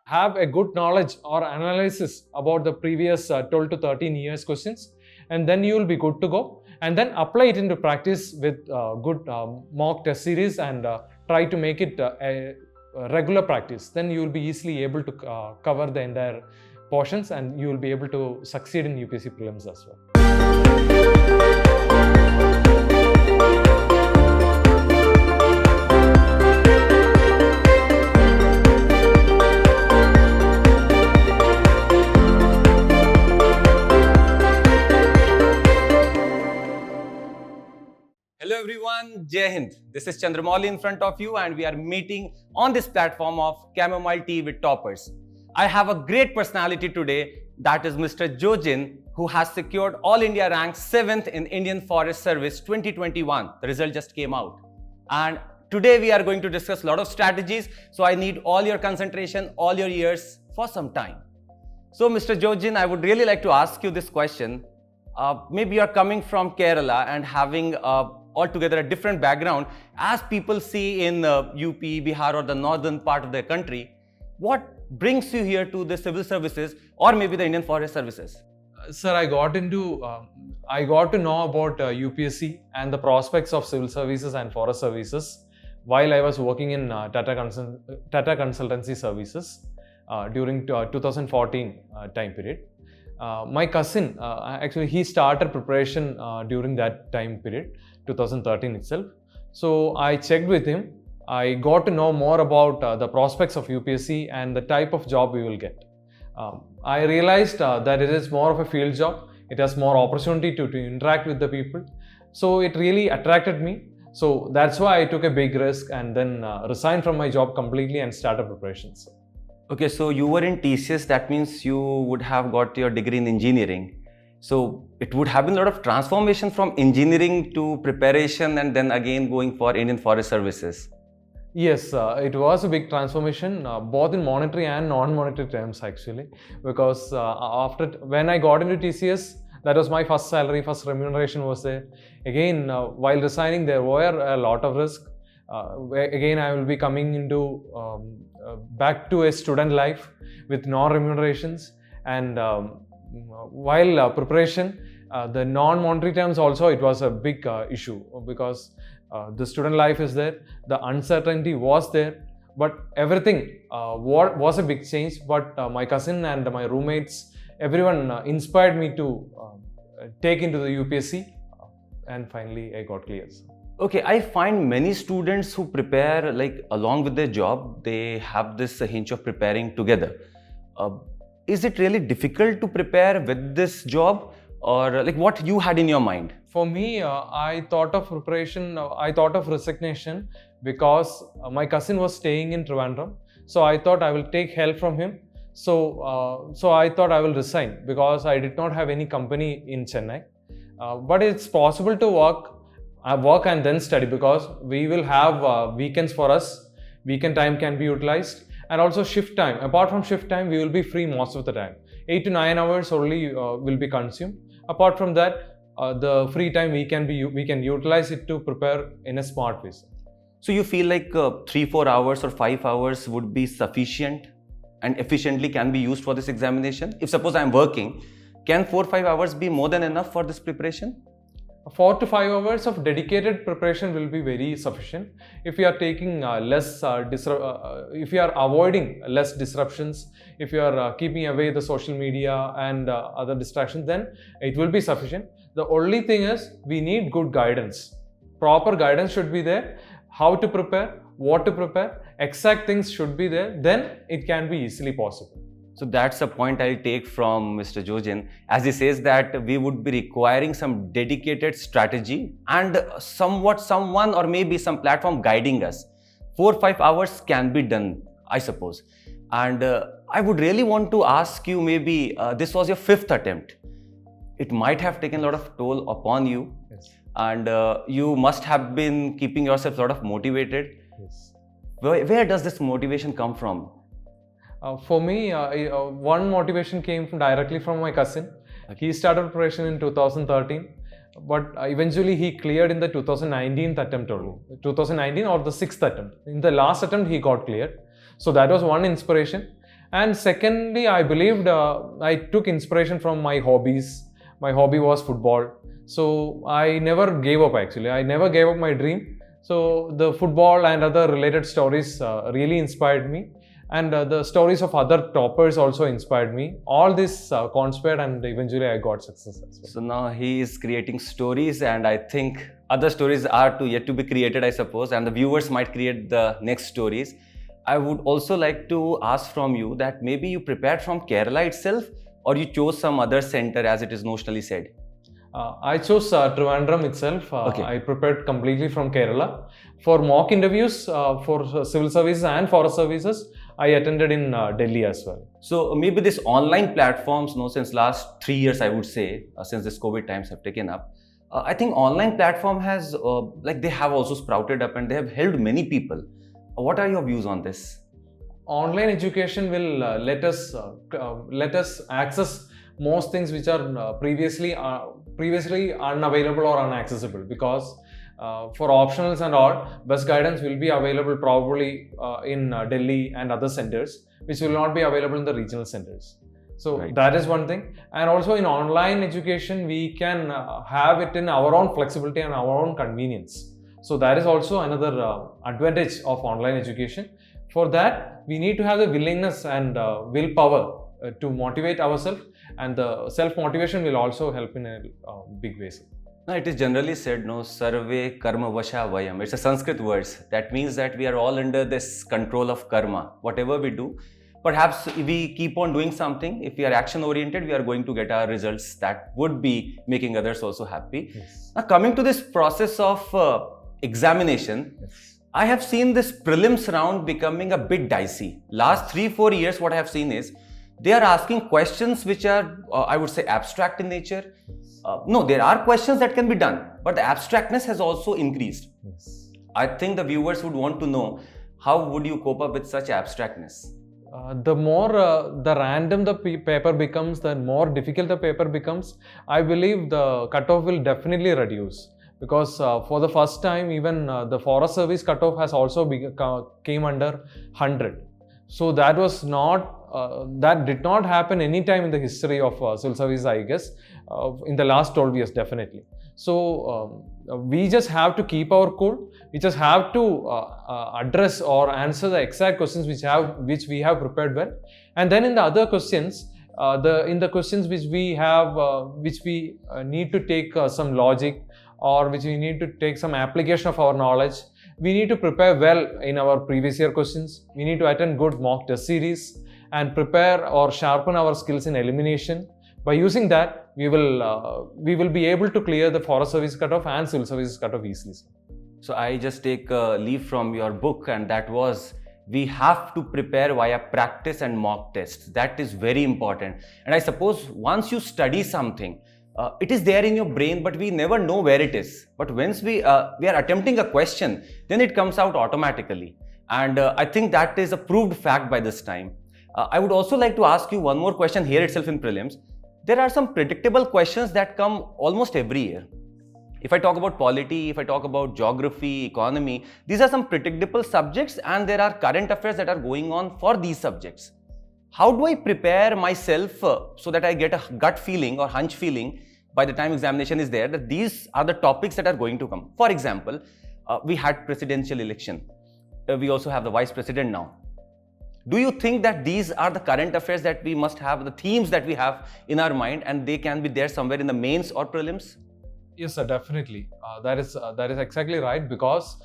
have a good knowledge or analysis about the previous 12 to 13 years questions, and then you will be good to go. And then apply it into practice with good mock test series and try to make it a regular practice. Then you will be easily able to cover the entire portions, and you will be able to succeed in UPSC Prelims as well. Hello everyone, Jai Hind. This is Chamomile in front of you, and we are meeting on this platform of Chamomile Tea with Toppers. I have a great personality today, that is Mr. Jojin, who has secured All India rank 7th in Indian Forest Service 2021. The result just came out. And today we are going to discuss a lot of strategies, so I need all your concentration, all your ears for some time. So Mr. Jojin, I would really like to ask you this question. Maybe you are coming from Kerala and having altogether a different background as people see in UP, Bihar or the northern part of the country. What brings you here to the civil services or maybe the Indian Forest Services? Sir, I got to know about UPSC and the prospects of civil services and forest services while I was working in Tata Consultancy Services during 2014 time period. My cousin, actually he started preparation during that time period, 2013 itself. So I checked with him. I got to know more about the prospects of UPSC and the type of job we will get. I realized that it is more of a field job. It has more opportunity to interact with the people. So it really attracted me. So that's why I took a big risk and then resigned from my job completely and started preparations. Okay, so you were in TCS, that means you would have got your degree in engineering. So it would have been a lot of transformation from engineering to preparation and then again going for Indian Forest Services. Yes, it was a big transformation, both in monetary and non-monetary terms actually, because when I got into TCS, that was my first salary, first remuneration was there. Again, while resigning, there were a lot of risk. Again, I will be coming into back to a student life with no remunerations, and while preparation, the non-monetary terms also, it was a big issue because the student life is there, the uncertainty was there, but everything was a big change. But my cousin and my roommates, everyone inspired me to take into the UPSC, and finally I got cleared. Okay, I find many students who prepare along with their job, they have this hinge of preparing together. Is it really difficult to prepare with this job, or what you had in your mind? For me, I thought of preparation, I thought of resignation because my cousin was staying in Trivandrum. So I thought I will take help from him. So I thought I will resign because I did not have any company in Chennai. But it's possible to work and then study because we will have weekends for us. Weekend time can be utilized, and also shift time. Apart from shift time, we will be free most of the time. 8 to 9 hours only will be consumed. Apart from that, the free time we can utilize it to prepare in a smart way. So you feel like 3-4 hours or 5 hours would be sufficient and efficiently can be used for this examination? If suppose I am working, can 4-5 hours be more than enough for this preparation? 4 to 5 hours of dedicated preparation will be very sufficient. If you are taking if you are avoiding less disruptions, if you are keeping away the social media and other distractions, then it will be sufficient. The only thing is we need good guidance. Proper guidance should be there. How to prepare, what to prepare, exact things should be there. Then it can be easily possible. So that's a point I'll take from Mr. Jojin, as he says that we would be requiring some dedicated strategy and someone or maybe some platform guiding us. 4-5 hours can be done, I suppose. And I would really want to ask you, maybe this was your 5th attempt. It might have taken a lot of toll upon you. Yes. And you must have been keeping yourself sort of motivated. Yes. Where does this motivation come from? For me, one motivation came directly from my cousin. Okay. He started preparation in 2013, but eventually he cleared in the 2019 attempt only. 2019 or the 6th attempt. In the last attempt, he got cleared. So that was one inspiration. And secondly, I believed I took inspiration from my hobbies. My hobby was football. So I never gave up actually. I never gave up my dream. So the football and other related stories really inspired me. And the stories of other toppers also inspired me. All this conspired and eventually I got success as well. So now he is creating stories, and I think other stories are yet to be created, I suppose, and the viewers might create the next stories. I would also like to ask from you that maybe you prepared from Kerala itself, or you chose some other center as it is notionally said? I chose Trivandrum itself. Okay. I prepared completely from Kerala. For mock interviews for civil services and forest services, I attended in Delhi as well. So maybe this online platforms, since last 3 years, I would say, since this COVID times have taken up, I think online platform has, they have also sprouted up and they have helped many people. What are your views on this? Online education will let us access most things which are previously unavailable or unaccessible, because for optionals and all, best guidance will be available probably in Delhi and other centers, which will not be available in the regional centers. So Right. that is one thing. And also in online education, we can have it in our own flexibility and our own convenience. So that is also another advantage of online education. For that, we need to have the willingness and willpower to motivate ourselves, and the self-motivation will also help in a big way. No, it is generally said, sarve karma vasha vayam. It's a Sanskrit words. That means that we are all under this control of karma. Whatever we do, perhaps if we keep on doing something, if we are action oriented, we are going to get our results that would be making others also happy. Yes. Now, coming to this process of examination, Yes. I have seen this prelims round becoming a bit dicey. Last 3-4 years, what I have seen is they are asking questions which are, I would say, abstract in nature. No, there are questions that can be done, but the abstractness has also increased. Yes. I think the viewers would want to know, how would you cope up with such abstractness? The more the random the paper becomes, the more difficult the paper becomes. I believe the cutoff will definitely reduce, because for the first time, even the Forest Service cutoff has also came under 100. So that was not, that did not happen any time in the history of civil service, I guess, in the last 12 years, definitely. So we just have to keep our cool. We just have to address or answer the exact questions which we have prepared well. And then in the other questions, in the questions which we have, which we need to take some logic, or which we need to take some application of our knowledge, we need to prepare well in our previous year questions. We need to attend good mock test series and prepare or sharpen our skills in elimination. By using that, we will be able to clear the Forest Service cutoff and Civil Services cutoff easily. So I just take a leaf from your book, and that was, we have to prepare via practice and mock tests. That is very important. And I suppose once you study something, it is there in your brain, but we never know where it is. But once we are attempting a question, then it comes out automatically. And I think that is a proved fact by this time. I would also like to ask you one more question here itself in prelims. There are some predictable questions that come almost every year. If I talk about polity, if I talk about geography, economy, these are some predictable subjects, and there are current affairs that are going on for these subjects. How do I prepare myself so that I get a gut feeling or hunch feeling by the time examination is there that these are the topics that are going to come? For example, we had presidential election. We also have the vice president now. Do you think that these are the current affairs that we must have, the themes that we have in our mind, and they can be there somewhere in the mains or prelims? Yes, sir, definitely. That is exactly right, because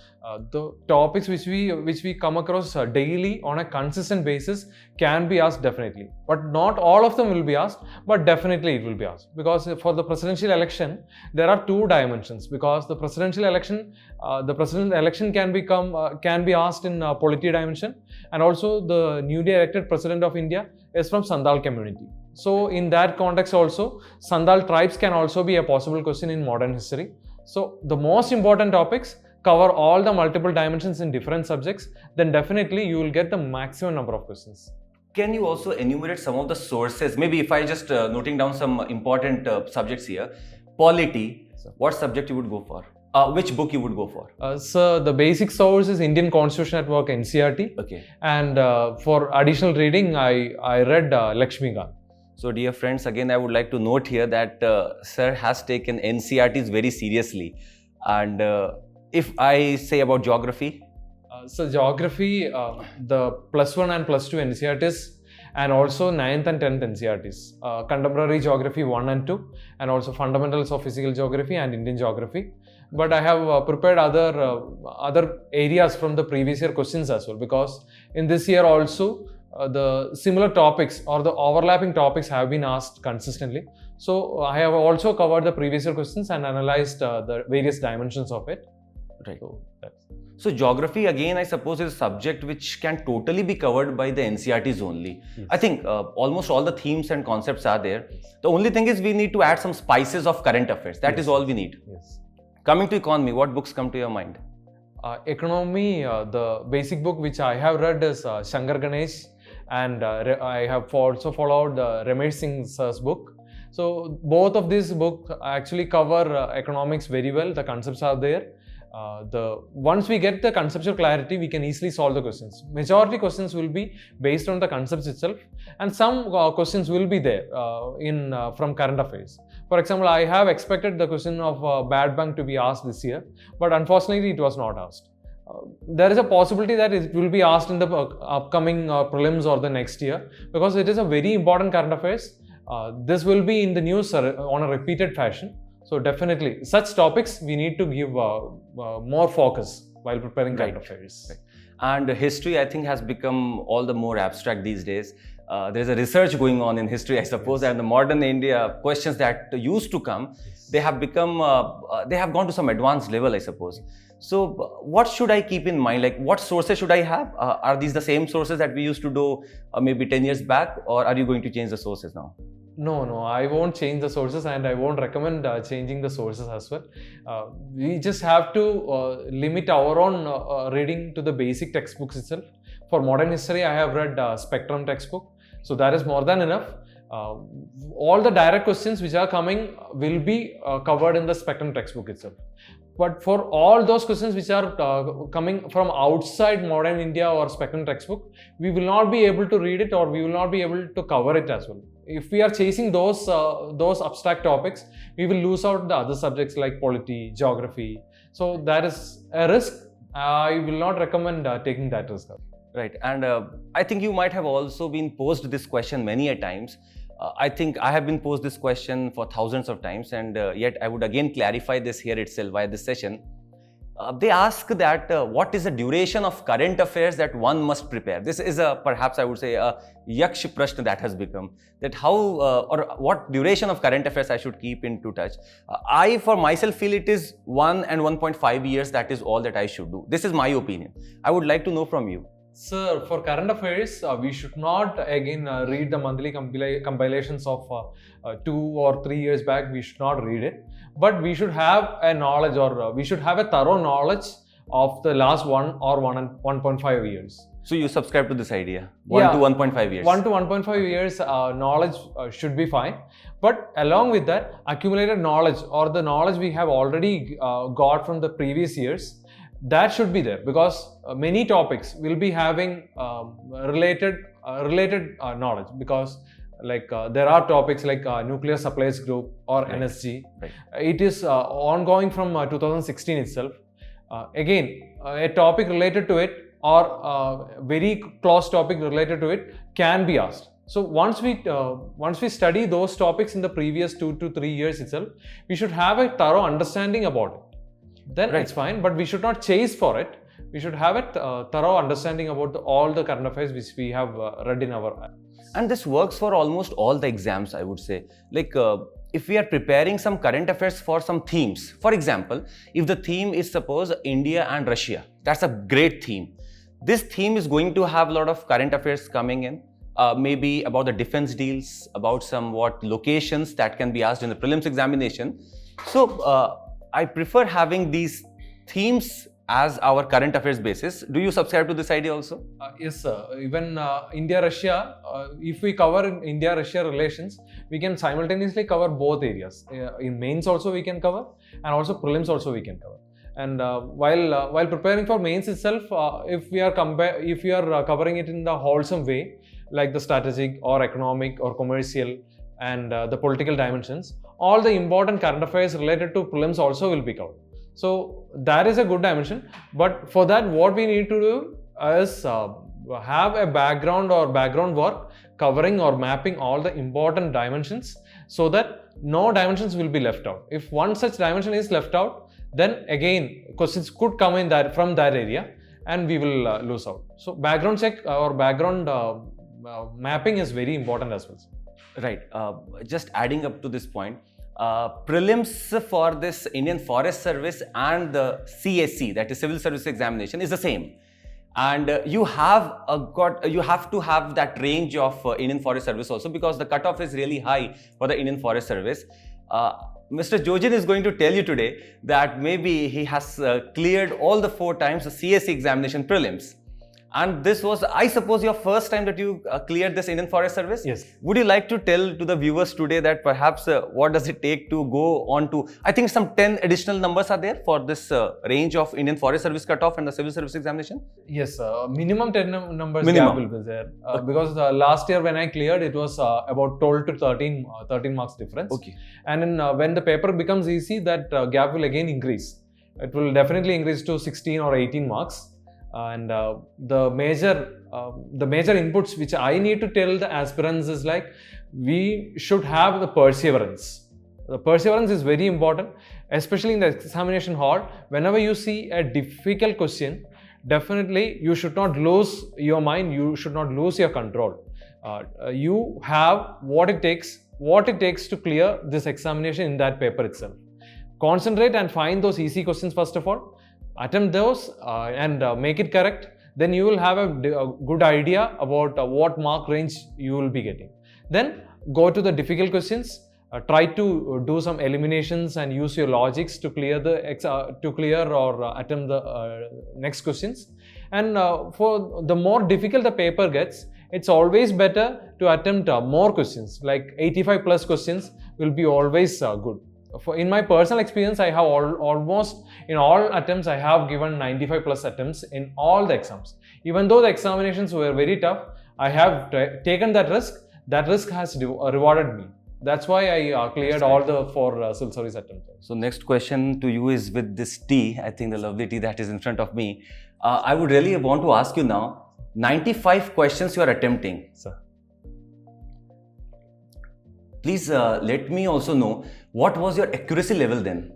the topics which we come across daily on a consistent basis can be asked definitely, but not all of them will be asked, but definitely it will be asked, because for the presidential election there are two dimensions. Because the presidential election, can be asked in polity dimension, and also the newly elected president of India is from Sandal community. So in that context also, Sandal tribes can also be a possible question in modern history. So the most important topics cover all the multiple dimensions in different subjects, then definitely you will get the maximum number of questions. Can you also enumerate some of the sources? Maybe if I just noting down some important subjects here. Polity, what subject you would go for? Which book you would go for? So the basic source is Indian Constitution at Work, NCERT. Okay. And for additional reading, I read Lakshmikant. So dear friends, again I would like to note here that sir has taken NCERTs very seriously. And if I say about geography? So geography, the +1 and +2 NCERTs, and also 9th and 10th NCERTs. Contemporary Geography 1 and 2, and also Fundamentals of Physical Geography and Indian Geography. But I have prepared other areas from the previous year questions as well, because in this year also the similar topics or the overlapping topics have been asked consistently. So I have also covered the previous year questions and analyzed the various dimensions of it. Right. So So geography again, I suppose, is a subject which can totally be covered by the NCERTs only. Yes. I think almost all the themes and concepts are there. The only thing is we need to add some spices of current affairs. That is all we need. Yes. Coming to economy, what books come to your mind? Economy, the basic book which I have read is Shankar Ganesh, and I have also followed Ramesh Singh's book. So both of these books actually cover economics very well. The concepts are there. Once we get the conceptual clarity, we can easily solve the questions. Majority questions will be based on the concepts itself, and some questions will be there from current affairs. For example, I have expected the question of bad bank to be asked this year, but unfortunately it was not asked. There is a possibility that it will be asked in the upcoming prelims or the next year, because it is a very important current affairs. This will be in the news on a repeated fashion. So definitely, such topics we need to give more focus while preparing current affairs. Right. And history, I think, has become all the more abstract these days. There is a research going on in history, I suppose, and the modern India questions that used to come, they have become, they have gone to some advanced level, I suppose. So what should I keep in mind? Like, what sources should I have? Are these the same sources that we used to do maybe 10 years back, or are you going to change the sources now? No, I won't change the sources, and I won't recommend changing the sources as well. We just have to limit our own reading to the basic textbooks itself. For modern history, I have read Spectrum textbook, so that is more than enough. All the direct questions which are coming will be covered in the Spectrum textbook itself. But for all those questions which are coming from outside modern India or Spectrum textbook, we will not be able to read it, or we will not be able to cover it as well. If we are chasing those abstract topics, we will lose out the other subjects like polity, geography. So that is a risk. I will not recommend taking that risk. Right. And I think you might have also been posed this question many a times. I think I have been posed this question for thousands of times, and yet I would again clarify this here itself via this session. They ask that what is the duration of current affairs that one must prepare? This is perhaps I would say a yaksh prashna that has become, that how or what duration of current affairs I should keep into touch. I for myself feel it is 1 and 1.5 years, that is all that I should do. This is my opinion. I would like to know from you. Sir, for current affairs, we should not again read the monthly compilations of 2 or 3 years back. We should not read it, but we should have a knowledge, or we should have a thorough knowledge of the last 1 or 1.5 years. So you subscribe to this idea? 1 to 1.5 years? 1 to 1.5 years knowledge should be fine. But along with that, accumulated knowledge, or the knowledge we have already got from the previous years, that should be there, because many topics will be having related knowledge, because like there are topics like nuclear supplies group or right. NSG. Right. It is ongoing from 2016 itself. Again, a topic related to it, or very close topic related to it, can be asked. So once we study those topics in the previous 2 to 3 years itself, we should have a thorough understanding about it. Then right. It's fine, but we should not chase for it. We should have a thorough understanding about all the current affairs which we have read in our. And this works for almost all the exams, I would say. Like if we are preparing some current affairs for some themes, for example, if the theme is suppose India and Russia, that's a great theme. This theme is going to have a lot of current affairs coming in, maybe about the defense deals, about somewhat locations that can be asked in the prelims examination. So I prefer having these themes as our current affairs basis. Do you subscribe to this idea also? Yes, sir. Even India-Russia, if we cover India-Russia relations, we can simultaneously cover both areas. In mains also we can cover, and also prelims also we can cover. And while preparing for mains itself, if we are covering it in the wholesome way, like the strategic or economic or commercial and the political dimensions, all the important current affairs related to prelims also will be covered. So that is a good dimension. But for that, what we need to do is have a background or background work covering or mapping all the important dimensions, so that no dimensions will be left out. If one such dimension is left out, then again questions could come in that from that area, and we will lose out. So background check or background mapping is very important as well. Right. Just adding up to this point, prelims for this Indian Forest Service and the CSE, that is Civil Service Examination, is the same. And you have to have that range of Indian Forest Service also, because the cutoff is really high for the Indian Forest Service. Mr. Jojin is going to tell you today that maybe he has cleared all the 4 times the CSE examination prelims. And this was, I suppose, your first time that you cleared this Indian Forest Service? Yes. Would you like to tell to the viewers today that perhaps what does it take to go on to, I think some 10 additional numbers are there for this range of Indian Forest Service cutoff and the Civil Service Examination? Yes, minimum 10 numbers Minimum. gap will be there. Because last year when I cleared, it was about 12 to 13 marks difference. Okay. And when the paper becomes easy, that gap will again increase. It will definitely increase to 16 or 18 marks. And the major inputs which I need to tell the aspirants is like, we should have the perseverance. The perseverance is very important, especially in the examination hall. Whenever you see a difficult question, definitely you should not lose your mind, you should not lose your control. You have what it takes to clear this examination in that paper itself. Concentrate and find those easy questions first of all. Attempt those and make it correct. Then you will have a good idea about what mark range you will be getting. Then go to the difficult questions. Try to do some eliminations and use your logics to clear or attempt the next questions. And for the more difficult the paper gets, it's always better to attempt more questions. Like 85 plus questions will be always good. In my personal experience, I have almost in all attempts, I have given 95 plus attempts in all the exams. Even though the examinations were very tough, I have taken that risk. That risk has rewarded me. That's why I cleared all the 4 civil service attempts. So next question to you is with this tea, I think the lovely tea that is in front of me. I would really want to ask you now, 95 questions you are attempting. Sir. Please let me also know, what was your accuracy level then?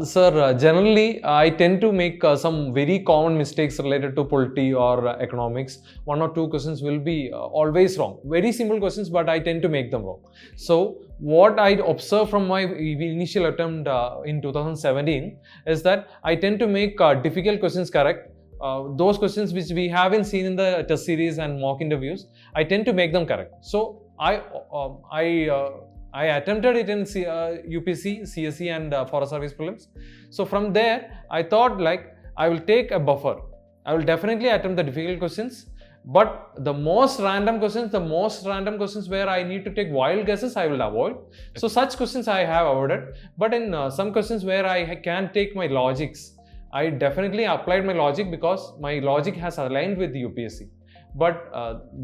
Sir, generally I tend to make some very common mistakes related to polity or economics. 1 or 2 questions will be always wrong. Very simple questions, but I tend to make them wrong. So what I observed from my initial attempt in 2017 is that I tend to make difficult questions correct. Those questions which we haven't seen in the test series and mock interviews, I tend to make them correct. So I attempted it in UPSC, CSE and Forest Service Prelims. So from there, I thought like I will take a buffer. I will definitely attempt the difficult questions, but the most random questions where I need to take wild guesses, I will avoid. So such questions I have avoided. But in some questions where I can take my logics, I definitely applied my logic because my logic has aligned with the UPSC. But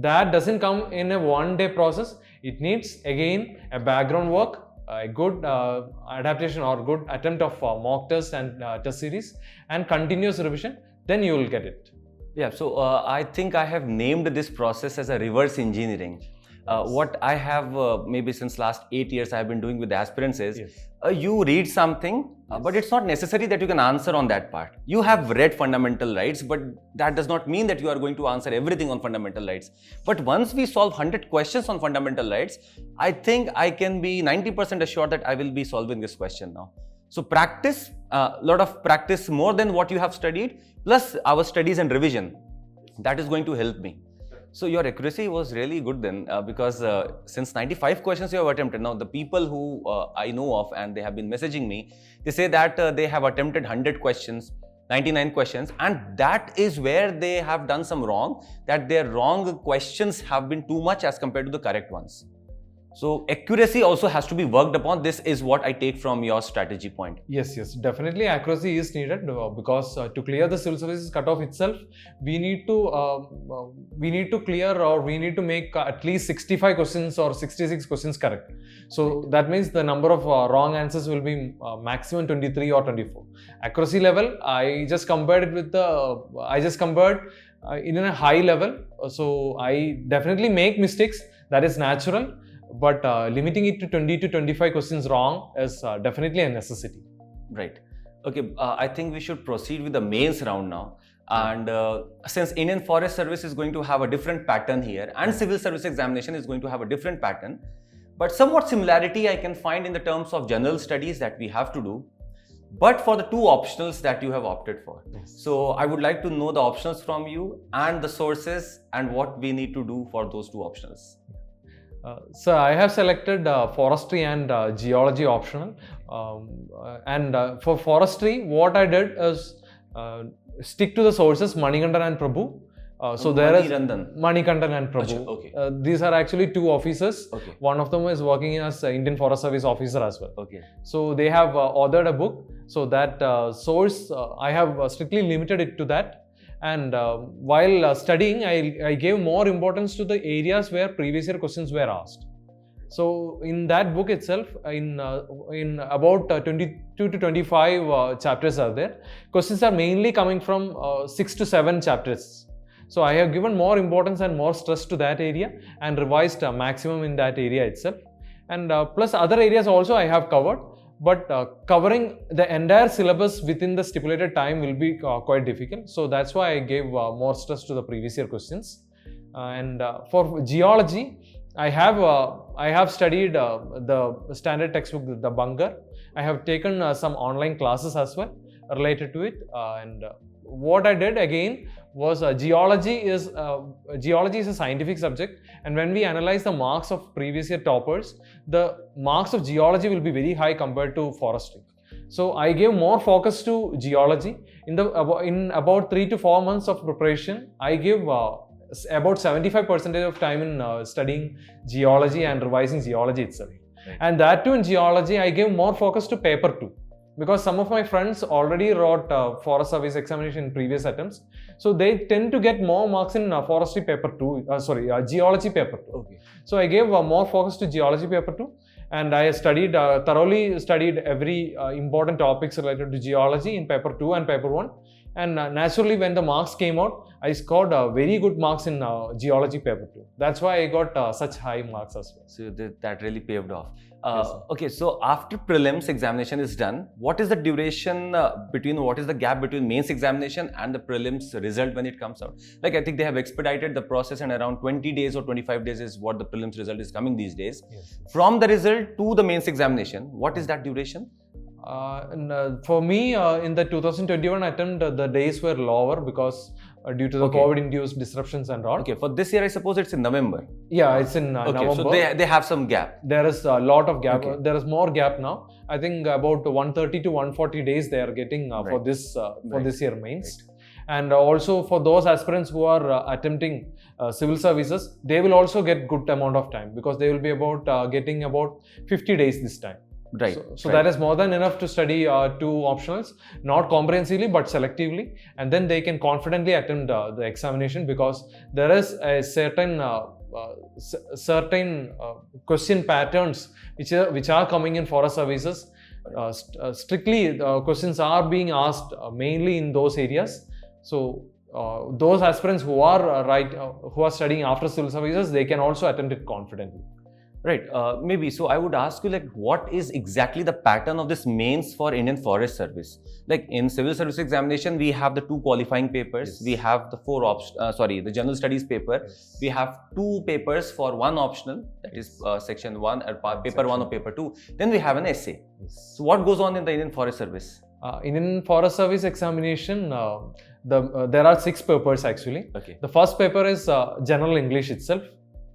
that doesn't come in a one-day process. It needs again a background work, a good adaptation or good attempt of mock test and test series and continuous revision. Then you will get it. Yeah, so I think I have named this process as a reverse engineering. What I have maybe since last 8 years I have been doing with the aspirants is, you read something, but it's not necessary that you can answer on that part. You have read fundamental rights, but that does not mean that you are going to answer everything on fundamental rights. But once we solve 100 questions on fundamental rights, I think I can be 90% assured that I will be solving this question now. So practice, a lot of practice more than what you have studied, plus our studies and revision. That is going to help me. So your accuracy was really good then, because since 95 questions you have attempted. Now the people who I know of and they have been messaging me, they say that they have attempted 100 questions 99 questions, and that is where they have done some wrong, that their wrong questions have been too much as compared to the correct ones. So accuracy also has to be worked upon. This is what I take from your strategy point. Yes, definitely accuracy is needed because to clear the civil services cutoff itself, we need to clear, or we need to make at least 65 questions or 66 questions correct. So that means the number of wrong answers will be maximum 23 or 24. Accuracy level, I just compared it with in a high level. So I definitely make mistakes. That is natural. But limiting it to 20 to 25 questions wrong is definitely a necessity. Right. Okay, I think we should proceed with the mains round now. And since Indian Forest Service is going to have a different pattern here, and Civil Service Examination is going to have a different pattern, but somewhat similarity I can find in the terms of general studies that we have to do, but for the two optionals that you have opted for. Yes. So I would like to know the optionals from you and the sources and what we need to do for those two optionals. So I have selected Forestry and Geology optional, for Forestry what I did is stick to the sources Manikandan and Prabhu. So there is Manikandan and Prabhu. Okay. These are actually two officers. Okay. One of them is working as Indian Forest Service officer as well. Okay. So they have authored a book. So that source I have strictly limited it to that. And while studying, I gave more importance to the areas where previous year questions were asked. So in that book itself, in about 22 to 25 chapters are there. Questions are mainly coming from 6 to 7 chapters. So I have given more importance and more stress to that area and revised maximum in that area itself. And plus other areas also I have covered. But covering the entire syllabus within the stipulated time will be quite difficult. So that's why I gave more stress to the previous year questions. For geology, I have studied the standard textbook, the Bunker. I have taken some online classes as well related to it. What I did again was geology is a scientific subject, and when we analyze the marks of previous year toppers, the marks of geology will be very high compared to forestry. So I gave more focus to geology. In about 3 to 4 months of preparation, I gave about 75% of time in studying geology and revising geology itself. Right. And that too in geology, I gave more focus to paper 2. Because some of my friends already wrote Forest Service examination in previous attempts. So they tend to get more marks in Forestry paper 2, Geology paper 2. Okay. So I gave more focus to Geology paper 2, and I studied, thoroughly studied every important topics related to geology in paper 2 and paper 1. And naturally when the marks came out, I scored very good marks in Geology paper 2. That's why I got such high marks as well. So that really paved off. Yes, okay, so after prelims examination is done, what is the duration what is the gap between mains examination and the prelims result when it comes out? Like I think they have expedited the process, and around 20 days or 25 days is what the prelims result is coming these days. Yes. From the result to the mains examination, what is that duration? For me, in the 2021 attempt, the days were lower because due to the COVID-induced disruptions and all. Okay, for this year, I suppose it's in November. Yeah, it's in November. So they have some gap. There is a lot of gap. Okay. There is more gap now. I think about 130 to 140 days they are getting for this year mains. Right. And also for those aspirants who are attempting civil services, they will also get good amount of time because they will be getting about 50 days this time. Right. So that is more than enough to study 2 optionals, not comprehensively but selectively, and then they can confidently attempt the examination because there is a certain question patterns which are coming in forest services. Strictly, questions are being asked mainly in those areas. So those aspirants who are studying after civil services, they can also attempt it confidently. Right. Maybe. So I would ask you, like, what is exactly the pattern of this mains for Indian Forest Service? Like in civil service examination, we have the 2 qualifying papers. Yes. We have the the general studies paper. Yes. We have 2 papers for 1 optional, that is section 1 or paper 1 or paper 2. Then we have an essay. Yes. So what goes on in the Indian Forest Service? Indian Forest Service examination, there are 6 papers actually. Okay. The first paper is general English itself.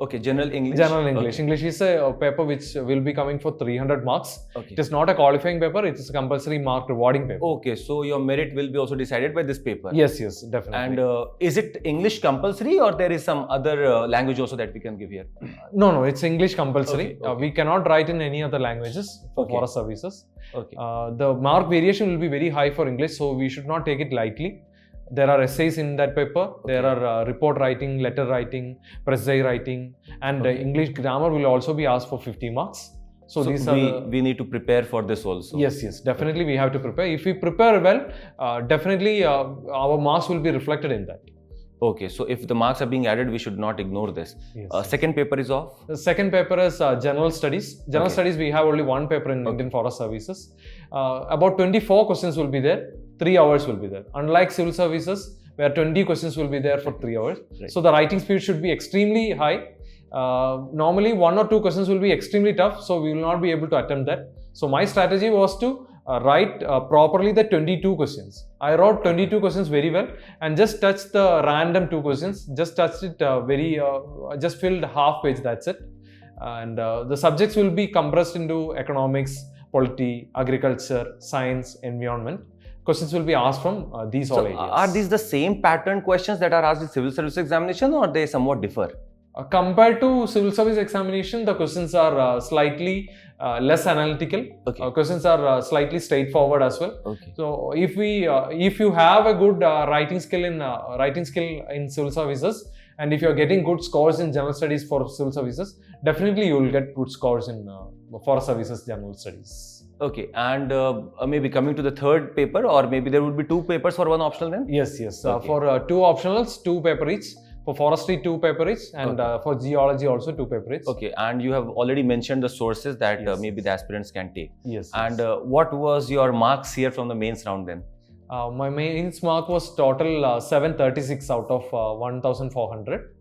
Okay, general English. General English. Okay. English is a paper which will be coming for 300 marks. Okay. It is not a qualifying paper. It is a compulsory mark rewarding paper. Okay, so your merit will be also decided by this paper. Yes, yes, definitely. And is it English compulsory, or there is some other language also that we can give here? No, it's English compulsory. Okay, okay. We cannot write in any other languages for Okay. forest services. Okay. The mark variation will be very high for English, so we should not take it lightly. There are essays in that paper. Okay. There are report writing, letter writing, essay writing, and Okay. English grammar will also be asked for 50 marks. So these are we need to prepare for this also. Yes, definitely we have to prepare. If we prepare well, definitely our marks will be reflected in that. Okay, so if the marks are being added, we should not ignore this. Yes. Second paper is off. The second paper is General Studies. General Okay. Studies, we have only one paper in Okay. Indian Forest Services. About 24 questions will be there. 3 hours will be there. Unlike Civil Services, where 20 questions will be there for 3 hours. Right. So the writing speed should be extremely high. Normally, 1 or 2 questions will be extremely tough, so we will not be able to attempt that. So my strategy was to write properly the 22 questions. I wrote 22 questions very well and just touched the random 2 questions. Just touched it just filled half page, that's it. And the subjects will be compressed into economics, polity, agriculture, science, environment. Questions will be asked from these all areas. Are these the same pattern questions that are asked in civil service examination, or they somewhat differ? Compared to civil service examination, the questions are slightly less analytical. Okay. Questions are slightly straightforward as well. Okay. So if you have a good writing skill in civil services, and if you are getting good scores in general studies for civil services, definitely you will get good scores in forest services general studies. Okay, and maybe coming to the third paper, or maybe there would be 2 papers for one optional then? Yes. Okay. For 2 optionals, 2 paper each. For forestry, 2 paper each, and Okay. for geology also 2 paper each. Okay, and you have already mentioned the sources that Yes. maybe the aspirants can take. Yes. And what was your marks here from the mains round then? My mains mark was total 736 out of 1,400.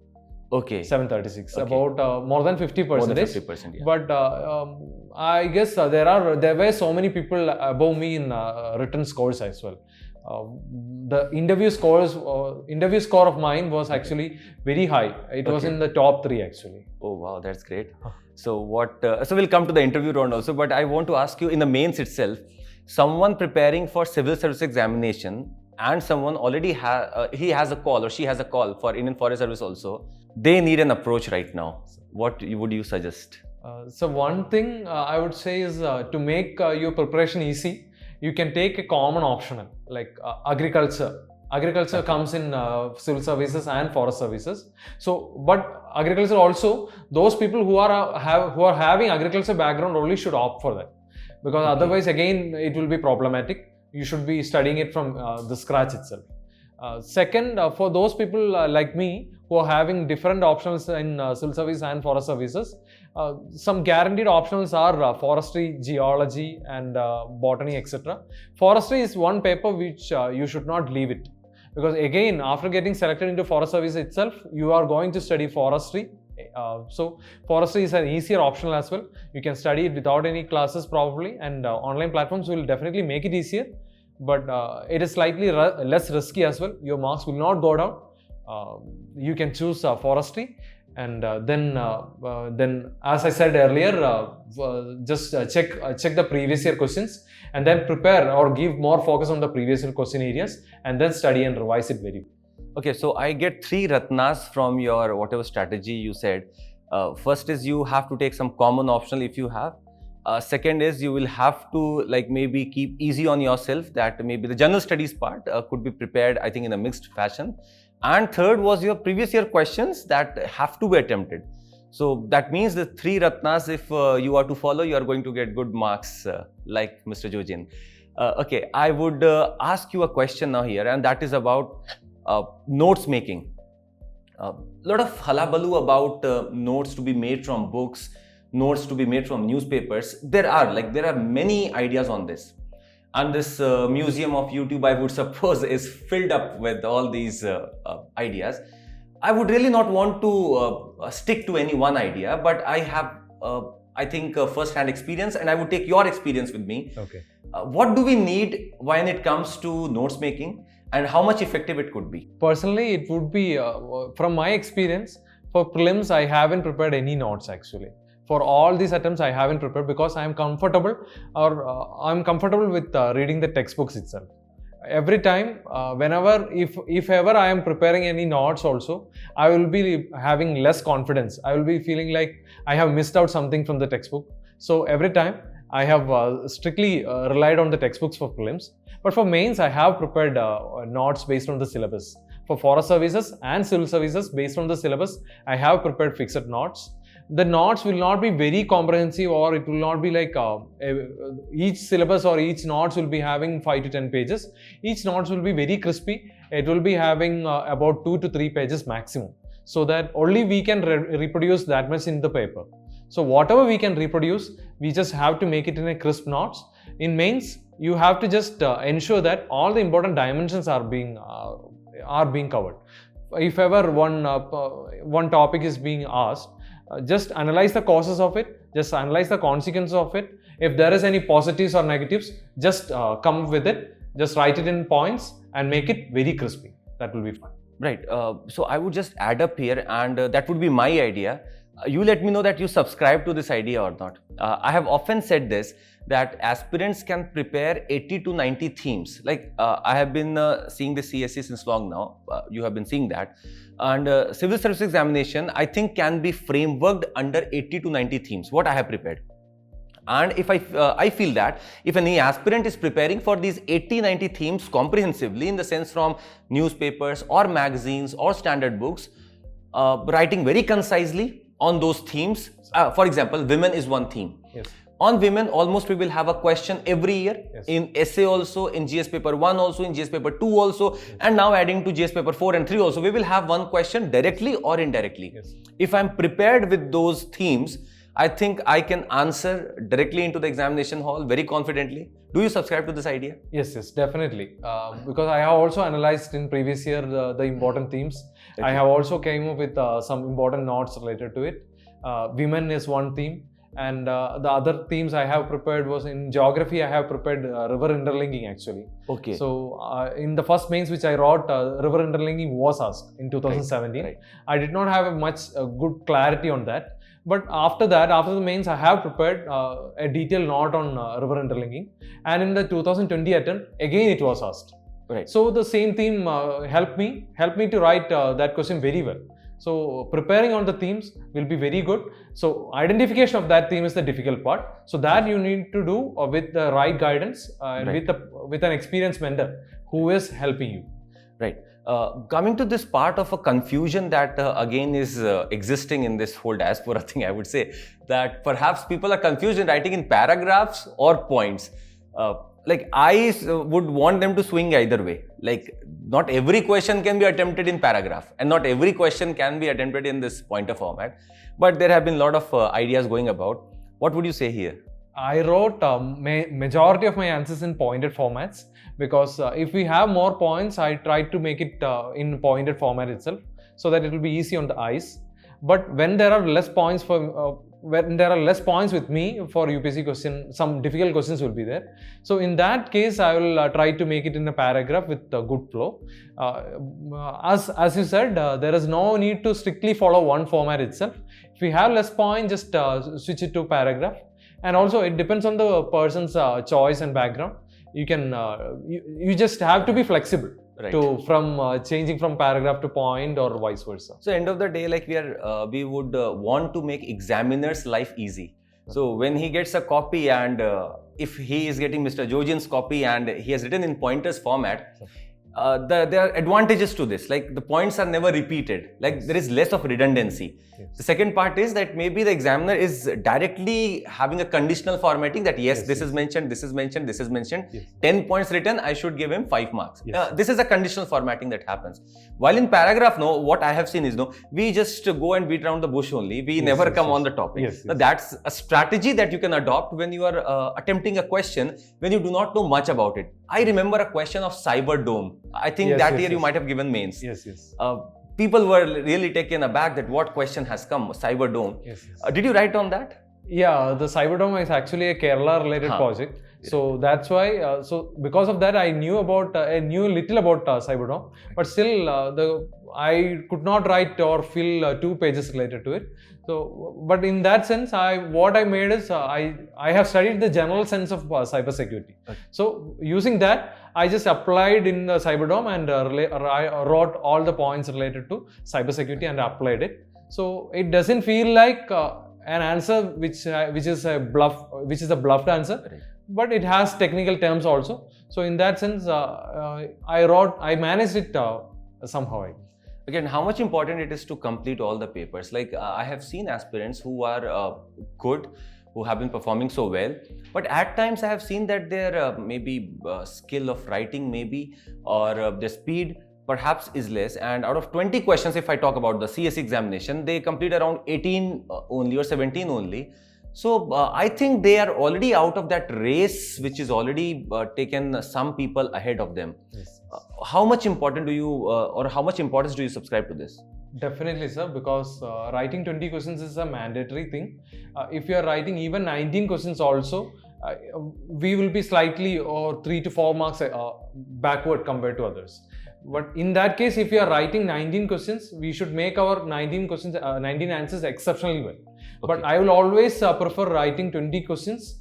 Okay. 736, Okay. about more than 50%. More than 50%, yeah. But I guess there were so many people above me in written scores as well. The interview score of mine was actually very high. It was Okay. in the top 3 actually. Oh wow, that's great. So so we'll come to the interview round also, but I want to ask you, in the mains itself, someone preparing for civil service examination and someone already he has a call or she has a call for Indian Forest Service also, they need an approach right now. What would you suggest? So one thing I would say is to make your preparation easy, you can take a common optional like agriculture. Agriculture comes in civil services and forest services. So, but agriculture also, those people who are having agriculture background only should opt for that, because otherwise again it will be problematic. You should be studying it from the scratch itself. Second, for those people like me who are having different options in civil service and forest services, some guaranteed optionals are forestry, geology, and botany, etc. Forestry is one paper which you should not leave it, because again, after getting selected into forest service itself, you are going to study forestry. So forestry is an easier optional as well. You can study it without any classes probably, and online platforms will definitely make it easier. But it is slightly less risky as well. Your marks will not go down. You can choose forestry, and then as I said earlier, just check the previous year questions, and then prepare or give more focus on the previous year question areas, and then study and revise it very well. Okay, so I get 3 ratnas from your whatever strategy you said. First is you have to take some common optional if you have. Second is you will have to like maybe keep easy on yourself, that maybe the general studies part could be prepared, I think, in a mixed fashion. And third was your previous year questions that have to be attempted. So that means the 3 ratnas, if you are to follow, you are going to get good marks like Mr. Jojin. Okay, I would ask you a question now here, and that is about notes making. A lot of hullabaloo about notes to be made from books, notes to be made from newspapers. There are many ideas on this, and this museum of YouTube, I would suppose, is filled up with all these ideas. I would really not want to stick to any one idea, but I have I think first-hand experience, and I would take your experience with me. Okay. What do we need when it comes to notes making, and how much effective it could be? Personally, it would be, from my experience, For prelims, I haven't prepared any notes actually. For all these attempts, I haven't prepared because I am comfortable with reading the textbooks itself. Every time, whenever, if ever I am preparing any notes also, I will be having less confidence. I will be feeling like I have missed out something from the textbook. So every time I have strictly relied on the textbooks for prelims. But for mains, I have prepared notes based on the syllabus. For forest services and civil services, based on the syllabus, I have prepared fixed notes. The notes will not be very comprehensive, or it will not be like each syllabus or each notes will be having 5 to 10 pages. Each notes will be very crispy. It will be having about 2 to 3 pages maximum, so that only we can reproduce that much in the paper. So whatever we can reproduce, we just have to make it in a crisp notes. In mains, you have to just ensure that all the important dimensions are being covered. If ever one topic is being asked, just analyze the causes of it, just analyze the consequences of it. If there is any positives or negatives, just come with it, just write it in points and make it very crispy. That will be fine. Right. So I would just add up here, and that would be my idea. You let me know that you subscribe to this idea or not. I have often said this, that aspirants can prepare 80 to 90 themes. Like I have been seeing the CSE since long now. You have been seeing that. And civil service examination, I think, can be frameworked under 80 to 90 themes, what I have prepared. And if I feel that if any aspirant is preparing for these 80-90 themes comprehensively, in the sense from newspapers or magazines or standard books, writing very concisely on those themes. For example, women is one theme. Yes. On women, almost we will have a question every year. Yes. In essay also, in GS paper 1 also, in GS paper 2 also, and now adding to GS paper 4 and 3 also, we will have one question directly or indirectly. Yes. If I am prepared with those themes, I think I can answer directly into the examination hall very confidently. Do you subscribe to this idea? Yes, definitely. Because I have also analyzed in previous year the important themes. Okay. I have also came up with some important notes related to it. Women is one theme, and the other themes I have prepared was in geography. I have prepared river interlinking actually. Okay. So in the first mains which I wrote, river interlinking was asked in 2017. Right. I did not have much good clarity on that. But after that, after the mains, I have prepared a detailed note on river interlinking, and in the 2020 attempt, again it was asked. Right. So the same theme helped me to write that question very well. So preparing on the themes will be very good. So identification of that theme is the difficult part. So that you need to do with the right guidance and with an experienced mentor who is helping you. Right. Coming to this part of a confusion that again is existing in this whole diaspora thing, I would say that perhaps people are confused in writing in paragraphs or points. Like I would want them to swing either way. Like not every question can be attempted in paragraph, and not every question can be attempted in this pointer format. But there have been a lot of ideas going about. What would you say here? I wrote majority of my answers in pointed formats, because if we have more points, I tried to make it in pointed format itself, so that it will be easy on the eyes. But when there are less points with me for UPSC question, some difficult questions will be there. So in that case, I will try to make it in a paragraph with a good flow. As you said, there is no need to strictly follow one format itself. If we have less points, just switch it to paragraph. And also it depends on the person's choice and background. You can you just have to be flexible. Right. From changing from paragraph to point or vice versa. So end of the day, like we would want to make examiner's life easy. So when he gets a copy, and if he is getting Mr. Jojin's copy and he has written in pointers format, there are advantages to this. Like the points are never repeated. Like there is less of redundancy. Yes. The second part is that maybe the examiner is directly having a conditional formatting that yes, this is mentioned, this is mentioned, this is mentioned. Yes. 10 points written, I should give him 5 marks. Yes. This is a conditional formatting that happens. While in paragraph, no, what I have seen is we just go and beat around the bush only. We never come on the topic. Yes. Now, that's a strategy that you can adopt when you are attempting a question when you do not know much about it. I remember a question of cyber dome. I think year you might have given mains. Yes. People were really taken aback that what question has come, Cyber Dome. Yes. Did you write on that? Yeah, the Cyber Dome is actually a Kerala related project. So that's why. So because of that, I knew little about Cyberdome, but still I could not write or fill 2 pages related to it. So, but in that sense, what I made is I have studied the general sense of cybersecurity. Okay. So using that, I just applied in the Cyberdome and I wrote all the points related to cybersecurity and applied it. So it doesn't feel like an answer which is a bluffed answer, Right. but it has technical terms also. So in that sense, I managed it somehow. Again, how much important it is to complete all the papers? Like I have seen aspirants who are good, who have been performing so well, but at times I have seen that their maybe skill of writing maybe or their speed perhaps is less, and out of 20 questions, if I talk about the CSE examination, they complete around 18 only or 17 only. So I think they are already out of that race which is already taken some people ahead of them. Yes. How much important do you or how much importance do you subscribe to this? Definitely, sir, because writing 20 questions is a mandatory thing. If you are writing even 19 questions also, we will be slightly or 3 to 4 marks backward compared to others. But in that case, if you are writing 19 questions, we should make our 19 questions, 19 answers exceptionally well. Okay. But I will always prefer writing 20 questions,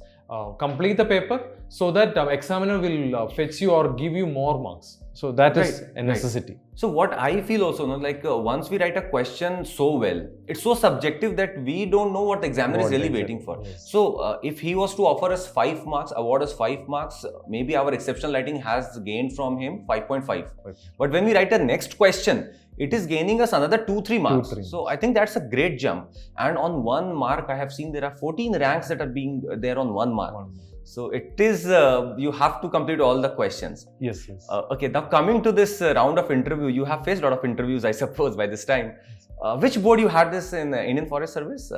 complete the paper, so that examiner will fetch you or give you more marks. So that is a necessity. Right. So what I feel also, like once we write a question so well, it's so subjective that we don't know what the examiner is really waiting for. Yes. So if he was to offer us 5 marks, award us 5 marks, maybe our exceptional writing has gained from him 5.5. Okay. But when we write a next question, it is gaining us another 2-3 marks. 2-3. So I think that's a great jump. And on 1 mark, I have seen there are 14 ranks that are being there on 1 mark. So it is, you have to complete all the questions. Yes, yes. Okay, now coming to this round of interview, you have faced a lot of interviews, I suppose, by this time. Which board you had this in Indian Forest Service?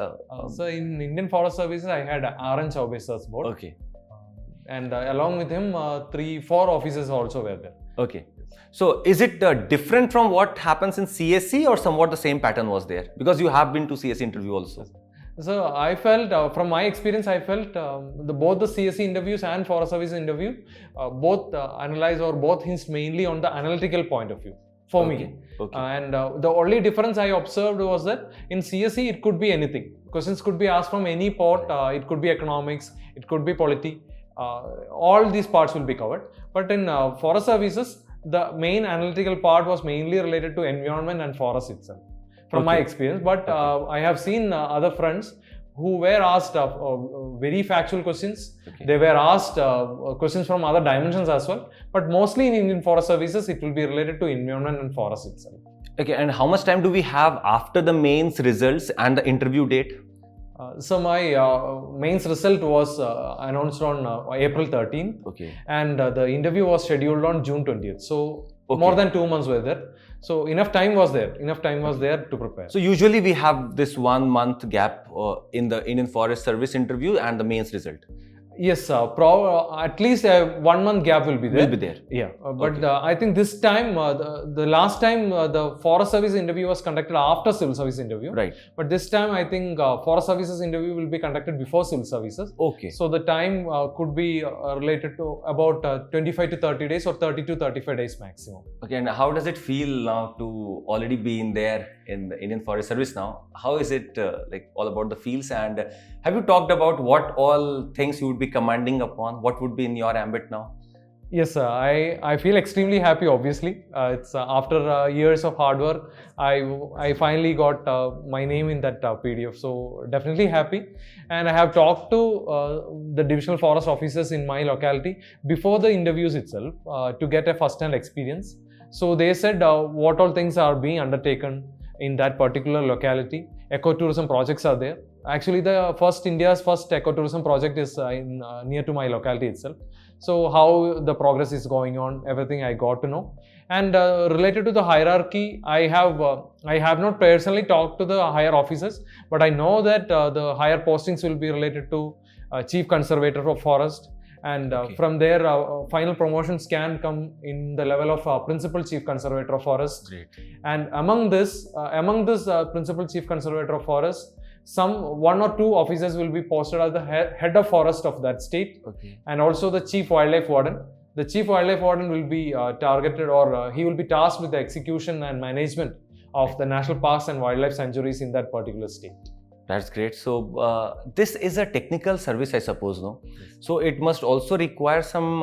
So in Indian Forest Services, I had RN Chaubey sir's board. Okay. And along with him, 3-4 officers also were there. Okay. So is it different from what happens in CSE or somewhat the same pattern was there? Because you have been to CSE interview also. So I felt, from my experience, I felt both the CSE interviews and Forest Service interview, both analyze or both hints mainly on the analytical point of view for me. Okay. And the only difference I observed was that in CSE, it could be anything. Questions could be asked from any part. It could be economics, it could be polity. All these parts will be covered. But in Forest Services, the main analytical part was mainly related to environment and forest itself, from my experience. But I have seen other friends who were asked very factual questions. They were asked questions from other dimensions as well. But mostly in Indian Forest Services, it will be related to environment and forest itself. Okay, and how much time do we have after the mains results and the interview date? So my mains result was announced on April 13th. Okay. And the interview was scheduled on June 20th. So more than 2 months were there. So enough time was there to prepare. So usually we have this 1 month gap in the Indian Forest Service interview and the mains result. Yes, at least a 1 month gap will be there. Yeah, but I think this time, the last time the Forest Service interview was conducted after Civil Service interview. Right. But this time I think Forest Services interview will be conducted before Civil Services. Okay. So the time could be related to about 25 to 30 days or 30 to 35 days maximum. Okay, and how does it feel now to already be in there in the Indian Forest Service now? How is it like all about the fields, and have you talked about what all things you would be commanding upon? What would be in your ambit now? Yes, I feel extremely happy, obviously. It's after years of hard work, I finally got my name in that PDF. So definitely happy. And I have talked to the divisional forest officers in my locality before the interviews itself to get a first-hand experience. So they said what all things are being undertaken in that particular locality. Ecotourism projects are there. Actually, India's first ecotourism project is near to my locality itself. So how the progress is going on, everything I got to know. And related to the hierarchy, I have not personally talked to the higher officers, but I know that the higher postings will be related to Chief Conservator of Forest. And from there, final promotions can come in the level of Principal Chief Conservator of Forest. Great. And among this Principal Chief Conservator of Forest, one or two officers will be posted as the head of forest of that state, and also the chief wildlife warden. The chief wildlife warden will be targeted, or he will be tasked with the execution and management of the national parks and wildlife sanctuaries in that particular state. That's great. So this is a technical service, I suppose, no? Yes. So it must also require some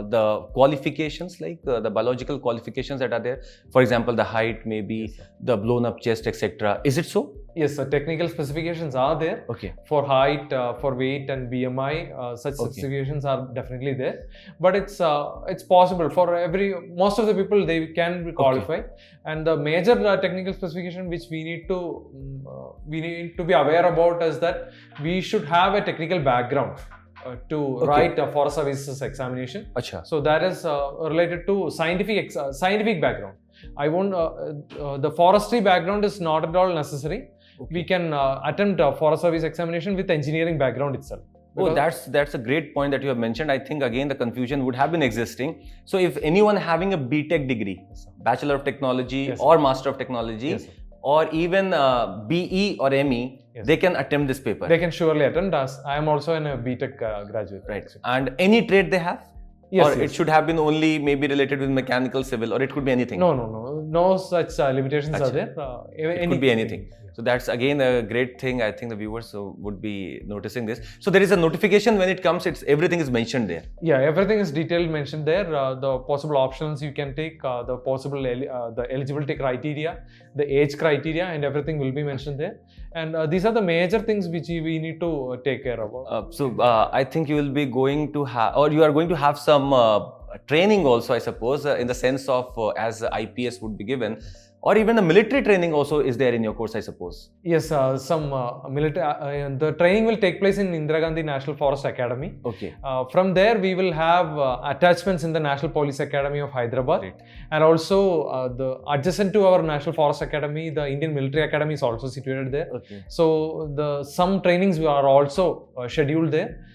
the qualifications, like the biological qualifications that are there. For example, the height, maybe the blown up chest, etc. Is it so? Yes, technical specifications are there. Okay. For height, for weight and BMI, such specifications are definitely there. But it's possible for most of the people, they can be qualified. And the major technical specification which we need to be aware about is that we should have a technical background to write a Forest Services examination. Achha. So that is related to scientific background. The forestry background is not at all necessary. We can attempt a Forest Service examination with engineering background itself. Oh, that's a great point that you have mentioned. I think again the confusion would have been existing. So if anyone having a BTech degree, Bachelor of Technology or Master of Technology, or even BE or ME, they can attempt this paper. They can surely attempt. As I am also a BTech graduate. Right. And any trade they have? It should have been only maybe related with mechanical, civil, or it could be anything? No such limitations are there. It could be anything. So that's again a great thing. I think the viewers would be noticing this. So there is a notification when it comes, everything is mentioned there. Yeah, everything is detailed mentioned there. The possible options you can take, the possible the eligibility criteria, the age criteria, and everything will be mentioned there. And these are the major things which we need to take care of. So I think you will be going to have, or you are going to have some training also, I suppose, in the sense of as IPS would be given. Or even a military training also is there in your course, I suppose. Yes, some military. The training will take place in Indira Gandhi National Forest Academy. Okay. From there, we will have attachments in the National Police Academy of Hyderabad, and also the adjacent to our National Forest Academy, the Indian Military Academy is also situated there. Okay. So some trainings are also scheduled there.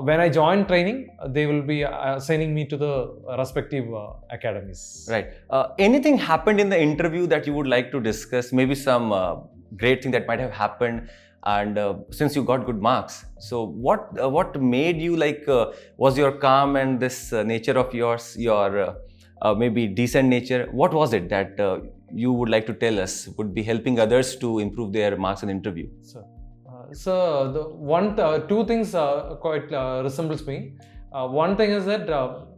When I join training, they will be assigning me to the respective academies. Right. Anything happened in the interview that you would like to discuss? Maybe some great thing that might have happened, and since you got good marks, so what made you was your calm and this nature of yours, your maybe decent nature? What was it that you would like to tell us would be helping others to improve their marks in interview? So the two things quite resembles me. One thing is that